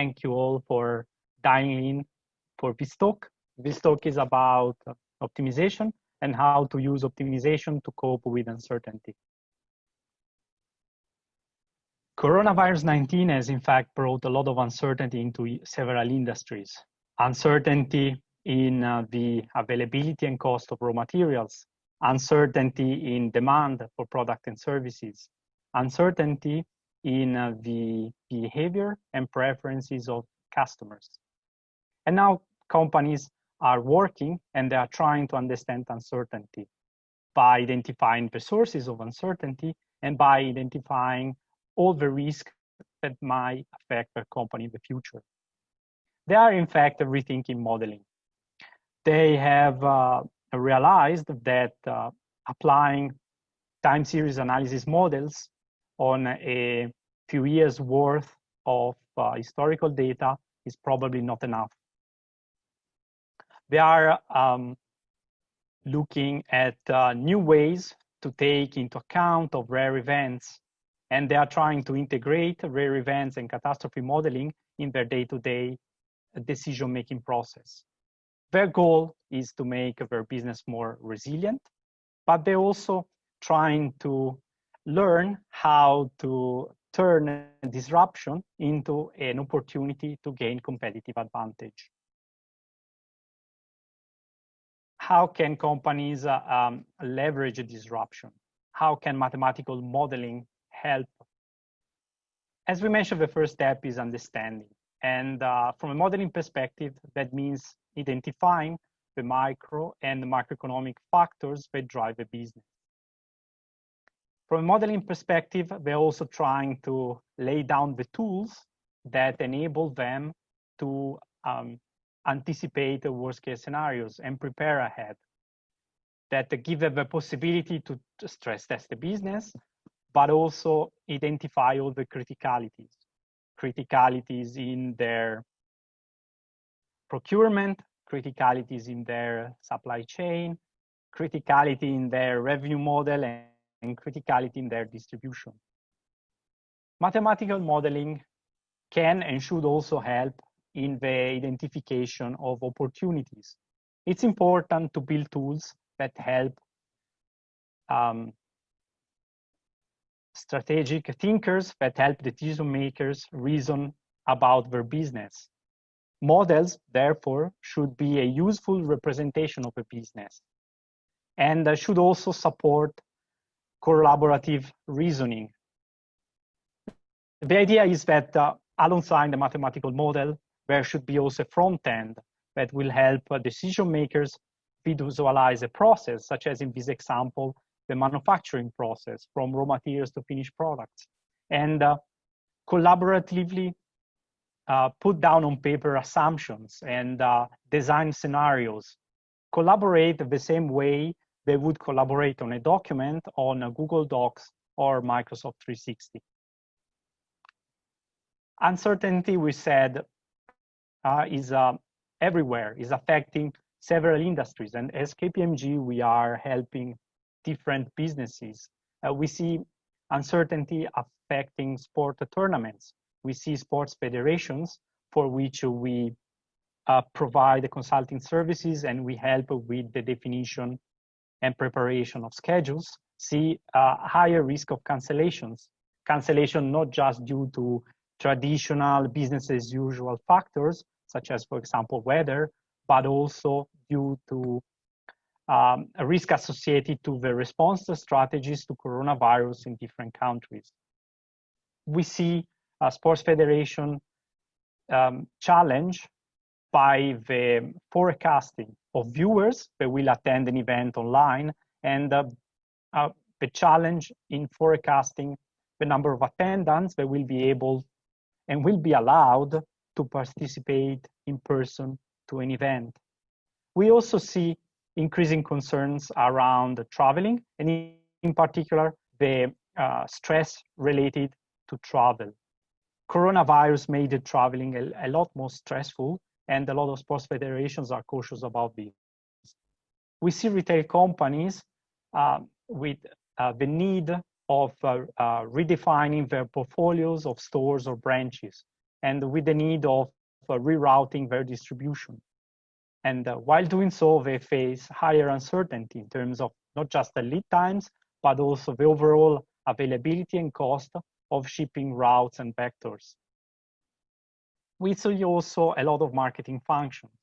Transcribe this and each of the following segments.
thank you all for dialing in for this talk. This talk is about optimization and how to use optimization to cope with uncertainty. Coronavirus 19 has in fact brought a lot of uncertainty into several industries. Uncertainty in the availability and cost of raw materials, uncertainty in demand for products and services, uncertainty in the behavior and preferences of customers. And now companies are working and they are trying to understand uncertainty by identifying the sources of uncertainty and by identifying all the risks that might affect their company in the future. They are in fact rethinking modeling. They have realized that applying time series analysis models on a few years worth of historical data is probably not enough. They are looking at new ways to take into account of rare events, and they are trying to integrate rare events and catastrophe modeling in their day-to-day decision-making process. Their goal is to make their business more resilient, but they're also trying to learn how to turn a disruption into an opportunity to gain competitive advantage. How can companies leverage a disruption? How can mathematical modeling help? As we mentioned, the first step is understanding. And from a modeling perspective, that means identifying the micro and the macroeconomic factors that drive the business. From a modeling perspective, they're also trying to lay down the tools that enable them to anticipate the worst case scenarios and prepare ahead, that give them the possibility to stress test the business, but also identify all the criticalities in their procurement, criticalities in their supply chain, criticality in their revenue model, and criticality in their distribution. Mathematical modeling can and should also help in the identification of opportunities. It's important to build tools that help strategic thinkers, that help decision makers reason about their business. Models, therefore, should be a useful representation of a business and should also support collaborative reasoning. The idea is that alongside the mathematical model, there should be also a front end that will help decision makers visualize a process, such as in this example, the manufacturing process from raw materials to finished products, and collaboratively put down on paper assumptions and design scenarios. Collaborate the same way they would collaborate on a document on a Google Docs or Microsoft 360. Uncertainty, we said, is everywhere, is affecting several industries. And as KPMG, we are helping different businesses. We see uncertainty affecting sport tournaments. We see sports federations for which we provide consulting services and we help with the definition and preparation of schedules. See higher risk of cancellations. Cancellation not just due to traditional business as usual factors, such as, for example, weather, but also due to a risk associated to the response strategies to coronavirus in different countries. We see a sports federation challenge by the forecasting of viewers that will attend an event online, and the challenge in forecasting the number of attendants that will be able and will be allowed to participate in person to an event. We also see increasing concerns around traveling, and in particular, the stress related to travel. Coronavirus made traveling a lot more stressful, and a lot of sports federations are cautious about this. We see retail companies with the need of redefining their portfolios of stores or branches. and with the need of rerouting their distribution. And while doing so, they face higher uncertainty in terms of not just the lead times, but also the overall availability and cost of shipping routes and vectors. We see also a lot of marketing functions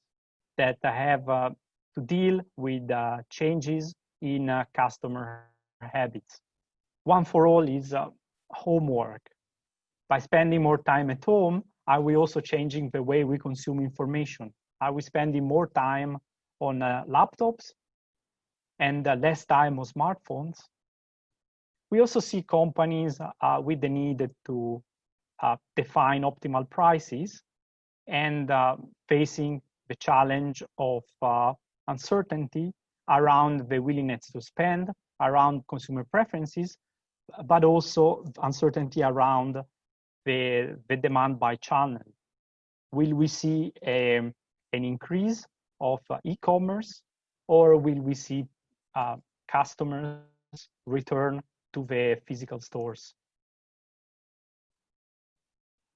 that have to deal with changes in customer habits. One for all is homework. By spending more time at home, are we also changing the way we consume information? Are we spending more time on laptops and less time on smartphones? We also see companies with the need to define optimal prices and facing the challenge of uncertainty around the willingness to spend, around consumer preferences, but also uncertainty around the demand by channel. Will we see an increase of e-commerce, or will we see customers return to the physical stores?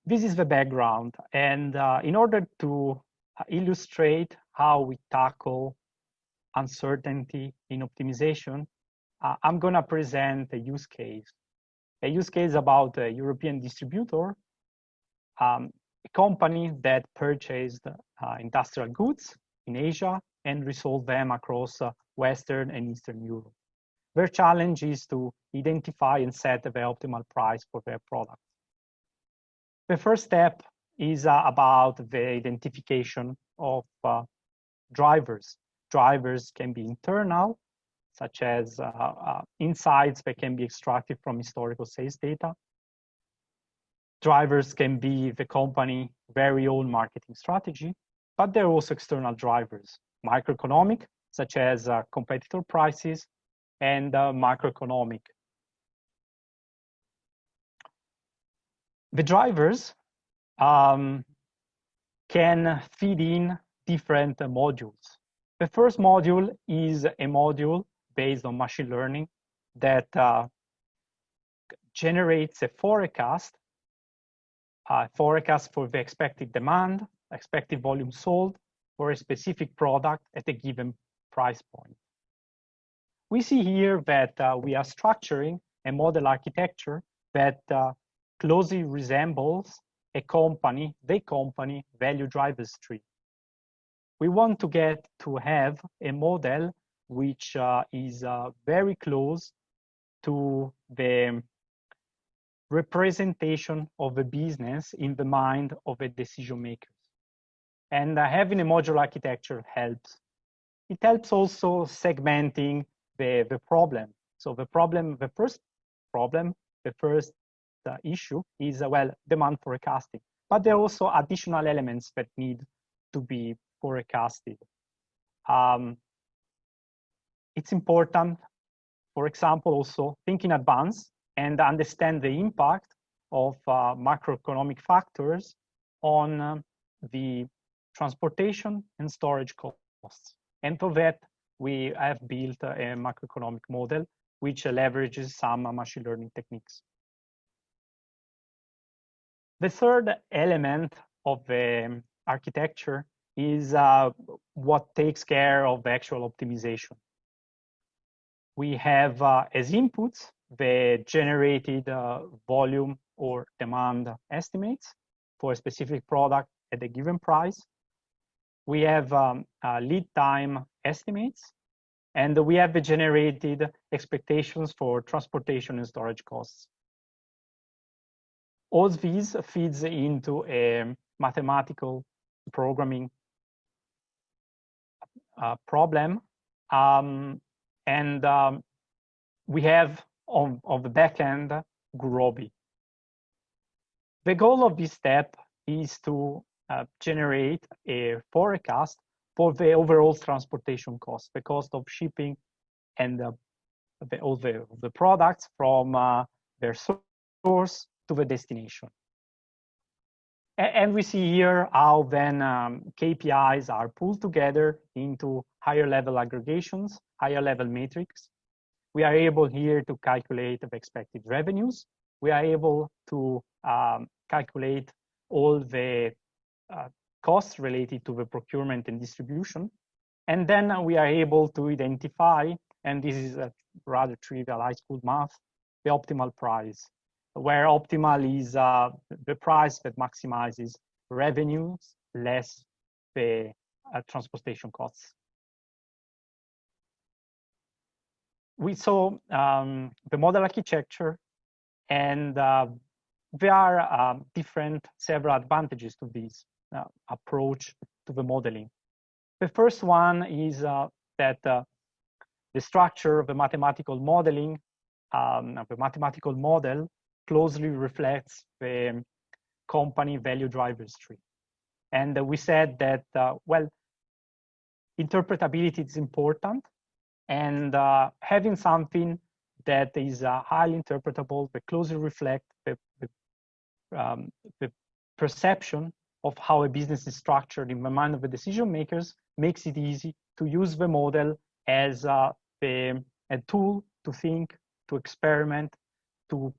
This is the background, and in order to illustrate how we tackle uncertainty in optimization, I'm going to present a use case about a European distributor, a company that purchased industrial goods in Asia and resold them across Western and Eastern Europe. Their challenge is to identify and set the optimal price for their products. The first step is about the identification of drivers. Drivers can be internal, such as insights that can be extracted from historical sales data. Drivers can be the company's very own marketing strategy, but there are also external drivers, microeconomic, such as competitor prices, and macroeconomic. The drivers can feed in different modules. The first module is a module based on machine learning that generates a forecast for the expected demand, expected volume sold for a specific product at a given price point. We see here that we are structuring a model architecture that closely resembles the company value drivers tree. We want to get to have a model which is very close to the representation of a business in the mind of a decision makers. And having a modular architecture helps. It helps also segmenting the problem. So the first issue is, demand forecasting. But there are also additional elements that need to be forecasted. It's important, for example, also think in advance and understand the impact of macroeconomic factors on the transportation and storage costs. And for that, we have built a macroeconomic model which leverages some machine learning techniques. The third element of the architecture is what takes care of the actual optimization. We have as inputs the generated volume or demand estimates for a specific product at a given price. We have lead time estimates, and we have the generated expectations for transportation and storage costs. All these feeds into a mathematical programming problem, and we have on the back end Gurobi. The goal of this step is to generate a forecast for the overall transportation cost, the cost of shipping and all the products from their source to the destination. And we see here how then KPIs are pulled together into higher level aggregations, higher level metrics. We are able here to calculate the expected revenues. We are able to calculate all the costs related to the procurement and distribution. And then we are able to identify, and this is a rather trivial high school math, the optimal price, where optimal is the price that maximizes revenues less the transportation costs. We saw the model architecture, and there are several advantages to this approach to the modeling. The first one is that the structure of the mathematical modeling, the mathematical model, closely reflects the company value drivers tree. And we said that, well, interpretability is important, and having something that is highly interpretable, that closely reflects the perception of how a business is structured in the mind of the decision makers, makes it easy to use the model as a tool to think, to experiment, to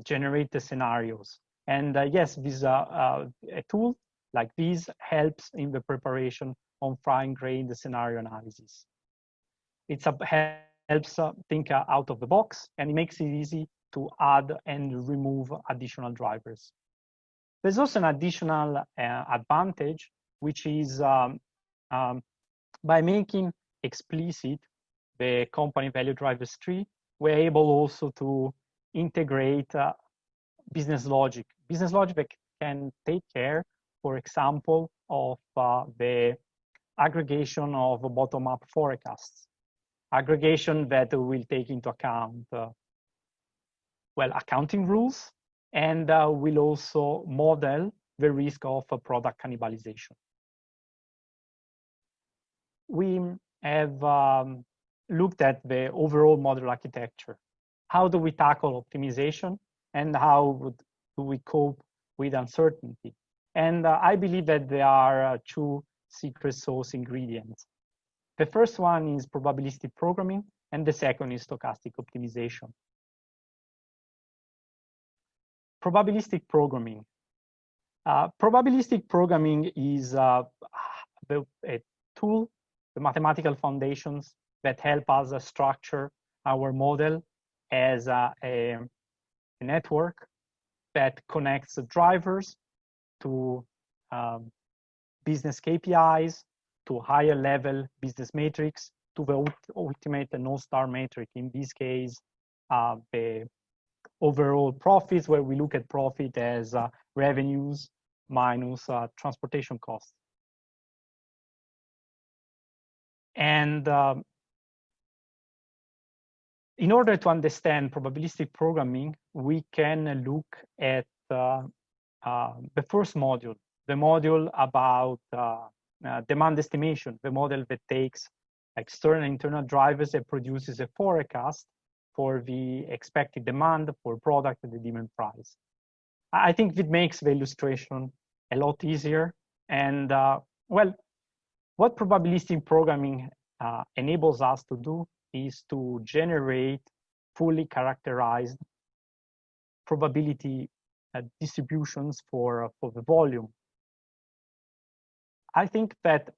generate the scenarios. And yes, this a tool like this helps in the preparation on fine-grained scenario analysis. It helps think out of the box, and it makes it easy to add and remove additional drivers. There's also an additional advantage, which is by making explicit the company value drivers tree, we're able also to integrate business logic. Business logic can take care, for example, of the aggregation of bottom-up forecasts. Aggregation that will take into account, well, accounting rules, and will also model the risk of product cannibalization. We have looked at the overall model architecture. How do we tackle optimization, and how do we cope with uncertainty? And I believe that there are two secret sauce ingredients. The first one is probabilistic programming, and the second is stochastic optimization. Probabilistic programming. Probabilistic programming is a tool, the mathematical foundations that help us structure our model as a network that connects the drivers to business KPIs, to higher level business metrics, to the ultimate North Star metric. In this case, the overall profits, where we look at profit as revenues minus transportation costs. And in order to understand probabilistic programming, we can look at the first module, the module about demand estimation, the model that takes external and internal drivers and produces a forecast for the expected demand for product at the given price. I think it makes the illustration a lot easier. And well, what probabilistic programming enables us to do is to generate fully characterized probability distributions for the volume. I think that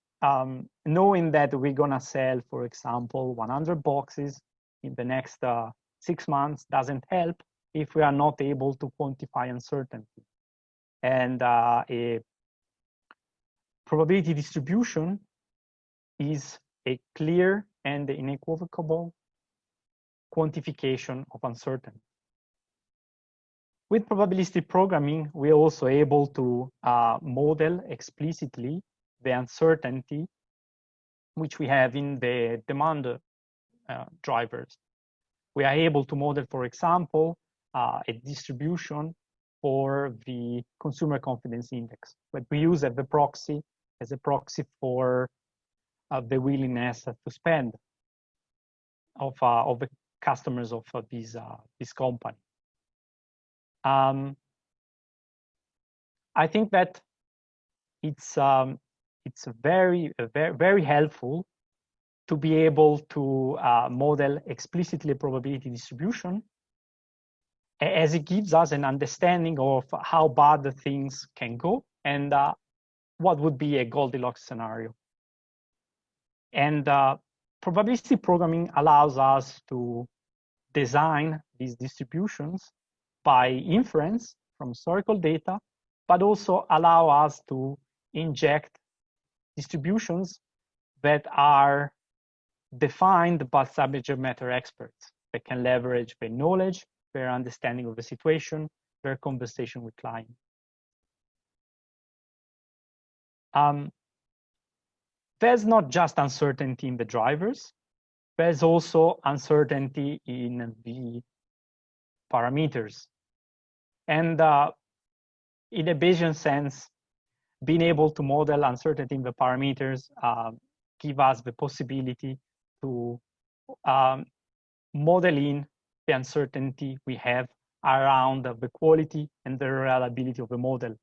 knowing that we're gonna sell, for example, 100 boxes in the next 6 months doesn't help if we are not able to quantify uncertainty. And a probability distribution is a clear and unequivocal quantification of uncertainty. With probabilistic programming, we're also able to model explicitly the uncertainty which we have in the demand drivers. We are able to model, for example, a distribution for the consumer confidence index, but we use as a proxy for the willingness to spend of the customers of this company. I think that it's very helpful to be able to model explicitly probability distribution as it gives us an understanding of how bad the things can go and what would be a Goldilocks scenario. And probabilistic programming allows us to design these distributions by inference from historical data, but also allow us to inject distributions that are defined by subject matter experts that can leverage their knowledge, their understanding of the situation, their conversation with clients. There's not just uncertainty in the drivers, there's also uncertainty in the parameters. And in a Bayesian sense, being able to model uncertainty in the parameters give us the possibility to model in the uncertainty we have around the quality and the reliability of the model.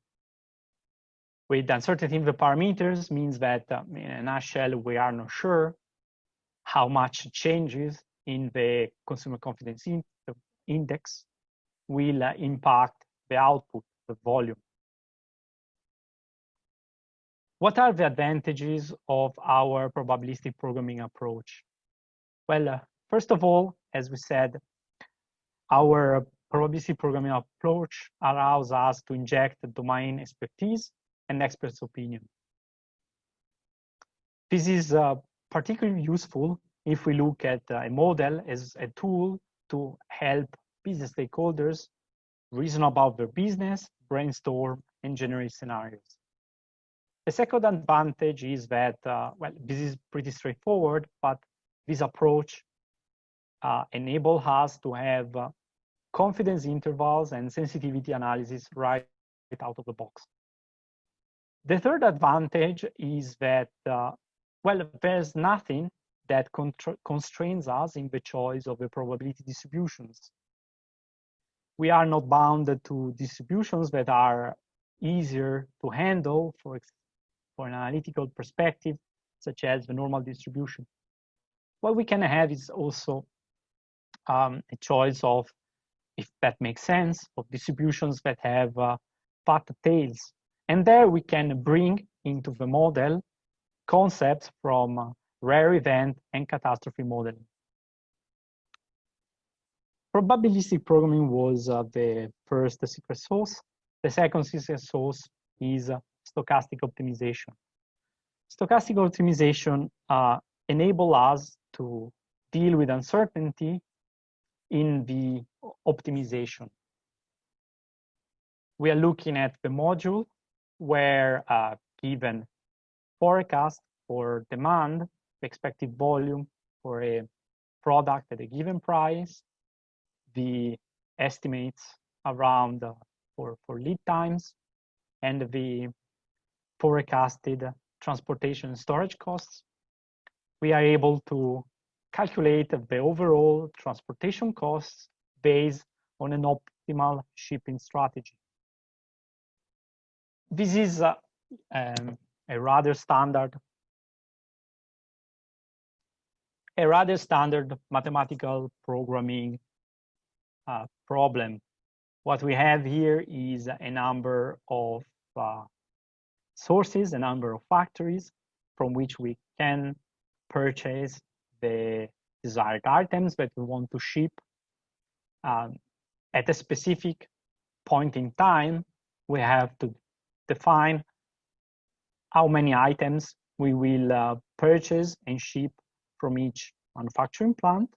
With uncertainty in the parameters means that, in a nutshell, we are not sure how much changes in the consumer confidence index will impact the output, the volume. What are the advantages of our probabilistic programming approach? Well, first of all, as we said, our probabilistic programming approach allows us to inject domain expertise and experts' opinion. This is particularly useful if we look at a model as a tool to help business stakeholders reason about their business, brainstorm, and generate scenarios. The second advantage is that, well, this is pretty straightforward, but this approach enables us to have confidence intervals and sensitivity analysis right out of the box. The third advantage is that, well, there's nothing that constrains us in the choice of the probability distributions. We are not bound to distributions that are easier to handle for an analytical perspective, such as the normal distribution. What we can have is also a choice of, if that makes sense, of distributions that have fat tails. And there we can bring into the model concepts from rare event and catastrophe modeling. Probabilistic programming was the first secret sauce. The second secret sauce is stochastic optimization. Stochastic optimization enables us to deal with uncertainty in the optimization. We are looking at the module where given forecast for demand, expected volume for a product at a given price, the estimates around for lead times, and the forecasted transportation and storage costs, we are able to calculate the overall transportation costs based on an optimal shipping strategy. This is a rather standard mathematical programming problem. What we have here is a number of sources, a number of factories from which we can purchase the desired items that we want to ship. At a specific point in time, we have to define how many items we will purchase and ship from each manufacturing plant,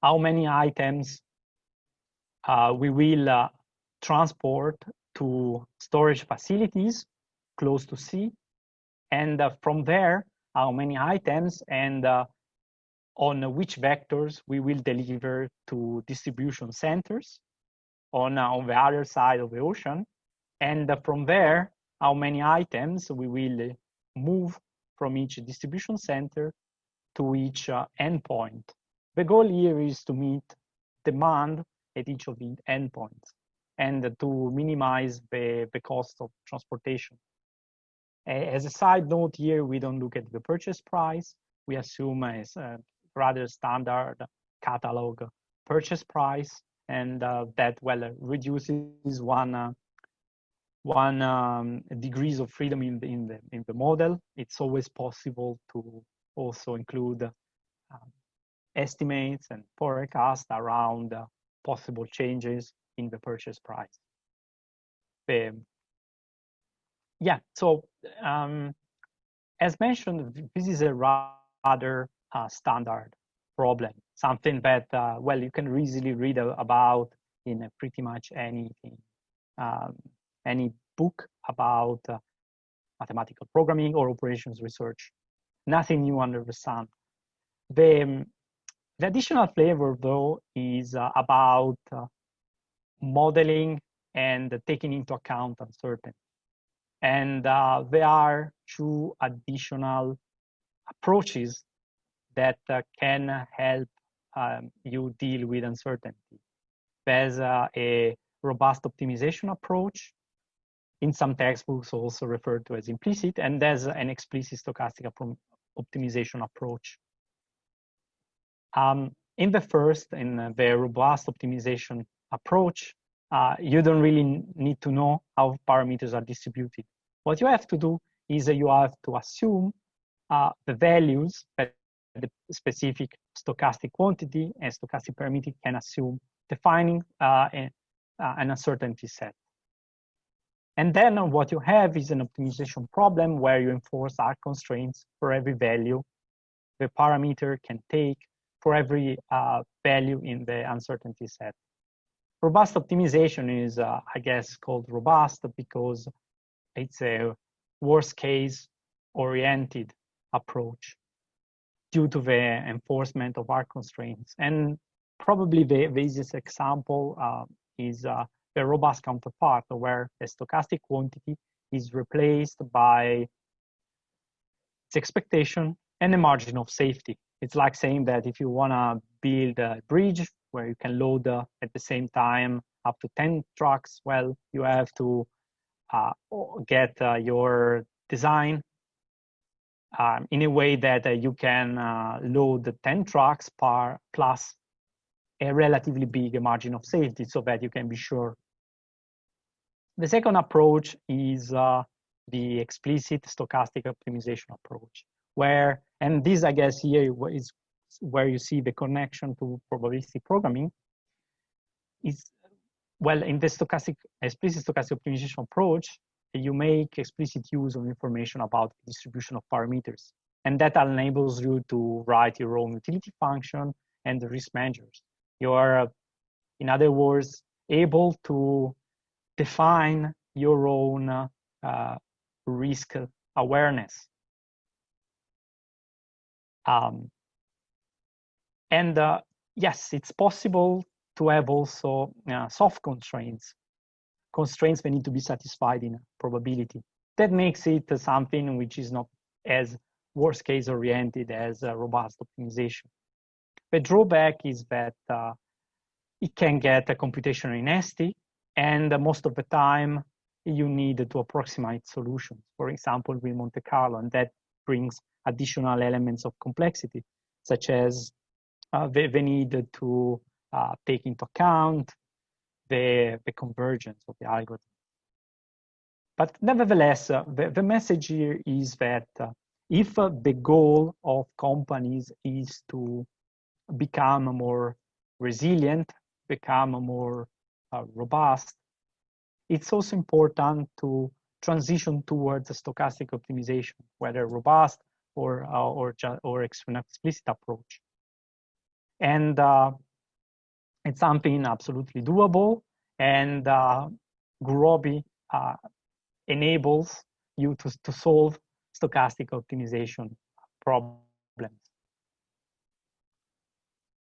how many items we will transport to storage facilities close to sea, and from there, how many items and on which vectors we will deliver to distribution centers on the other side of the ocean, and from there, how many items we will move from each distribution center to each endpoint. The goal here is to meet demand at each of the endpoints and to minimize the cost of transportation. As a side note here, we don't look at the purchase price. We assume a rather standard catalog purchase price, and that, well, reduces one degrees of freedom in the model. It's always possible to also include estimates and forecasts around possible changes in the purchase price. Yeah, so as mentioned, this is a rather standard problem, something that, well, you can easily read about in pretty much anything, any book about mathematical programming or operations research. Nothing new under the sun. The additional flavor, though, is about modeling and taking into account uncertainty. And there are two additional approaches that can help you deal with uncertainty. There's a robust optimization approach, in some textbooks also referred to as implicit, and there's an explicit stochastic optimization approach. In the first, in the robust optimization approach, you don't really need to know how parameters are distributed. What you have to do is you have to assume the values that the specific stochastic quantity and stochastic parameter can assume, defining an uncertainty set. And then what you have is an optimization problem where you enforce R constraints for every value the parameter can take for every value in the uncertainty set. Robust optimization is, I guess, called robust because it's a worst case oriented approach due to the enforcement of R constraints. And probably the easiest example is the robust counterpart, where the stochastic quantity is replaced by its expectation and a margin of safety. It's like saying that if you want to build a bridge where you can load at the same time up to 10 trucks, well, you have to get your design in a way that you can load the 10 trucks plus a relatively big margin of safety so that you can be sure. The second approach is the explicit stochastic optimization approach, where, and this, I guess, here is where you see the connection to probabilistic programming, is, well, in the explicit stochastic optimization approach, you make explicit use of information about the distribution of parameters. And that enables you to write your own utility function and the risk measures. You are, in other words, able to define your own risk awareness. Yes, it's possible to have also soft constraints that need to be satisfied in probability. That makes it something which is not as worst case oriented as robust optimization. The drawback is that it can get computationally nasty, and most of the time you need to approximate solutions, for example, with Monte Carlo, and that brings additional elements of complexity, such as the need to take into account the convergence of the algorithm. But nevertheless, the message here is that if the goal of companies is to become more resilient, become more robust, it's also important to transition towards a stochastic optimization, whether robust or an explicit approach. And it's something absolutely doable, and Gurobi enables you to solve stochastic optimization problems.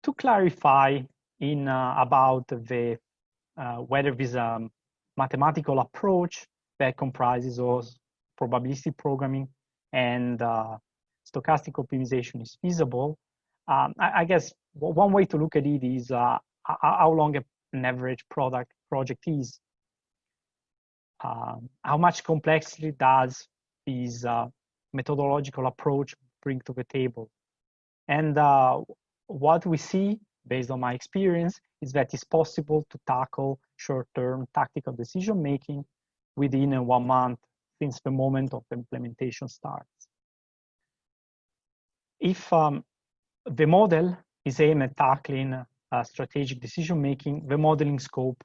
To clarify about the whether this mathematical approach that comprises of probabilistic programming and stochastic optimization is feasible, I guess one way to look at it is how long an average project is. How much complexity does this methodological approach bring to the table? And what we see based on my experience, is that it's possible to tackle short-term tactical decision-making within 1 month since the moment of implementation starts. If the model is aimed at tackling strategic decision-making, the modeling scope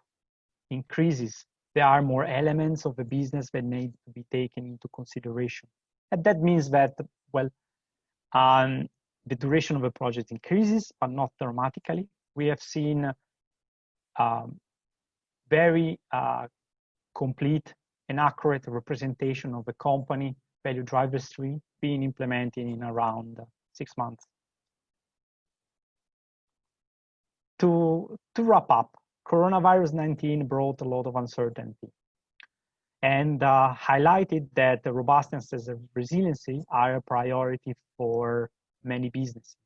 increases. There are more elements of the business that need to be taken into consideration. And that means that, well, the duration of the project increases, but not dramatically. We have seen very complete and accurate representation of the company value drivers tree being implemented in around 6 months. To wrap up, coronavirus 19 brought a lot of uncertainty and highlighted that the robustness and resiliency are a priority for many businesses.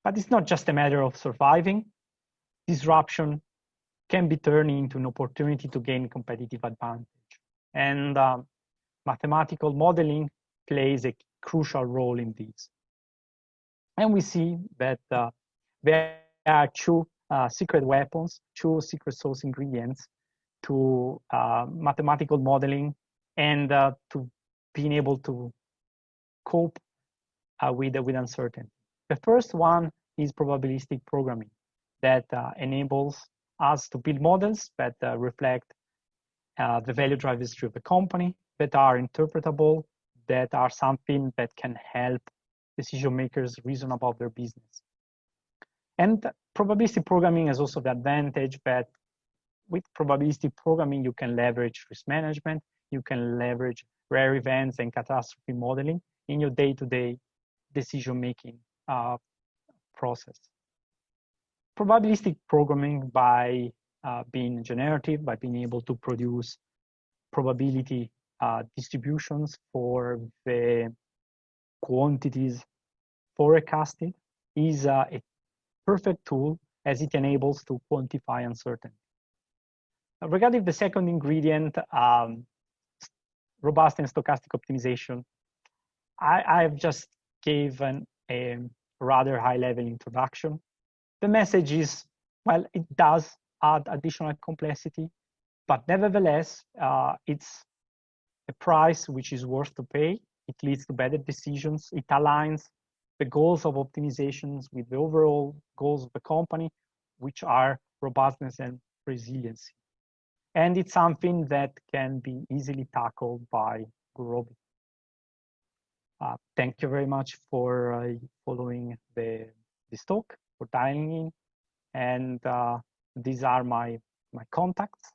But it's not just a matter of surviving. Disruption can be turned into an opportunity to gain competitive advantage. And mathematical modeling plays a crucial role in this. And we see that there are two secret weapons, two secret sauce ingredients to mathematical modeling and to being able to cope with uncertainty. The first one is probabilistic programming that enables us to build models that reflect the value drivers of the company, that are interpretable, that are something that can help decision makers reason about their business. And probabilistic programming has also the advantage that with probabilistic programming, you can leverage risk management, you can leverage rare events and catastrophe modeling in your day-to-day decision-making process. Probabilistic programming, by being generative, by being able to produce probability distributions for the quantities forecasted, is a perfect tool as it enables to quantify uncertainty. Regarding the second ingredient, robust and stochastic optimization, I've just given a rather high-level introduction. The message is, well, it does add additional complexity, but nevertheless, it's a price which is worth to pay. It leads to better decisions. It aligns the goals of optimizations with the overall goals of the company, which are robustness and resiliency. And it's something that can be easily tackled by Gurobi. Thank you very much for following this talk, for dialing in. And these are my contacts.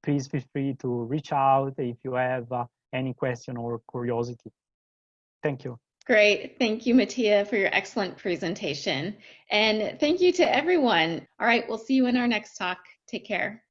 Please feel free to reach out if you have any question or curiosity. Thank you. Great. Thank you, Mattia, for your excellent presentation. And thank you to everyone. All right, we'll see you in our next talk. Take care.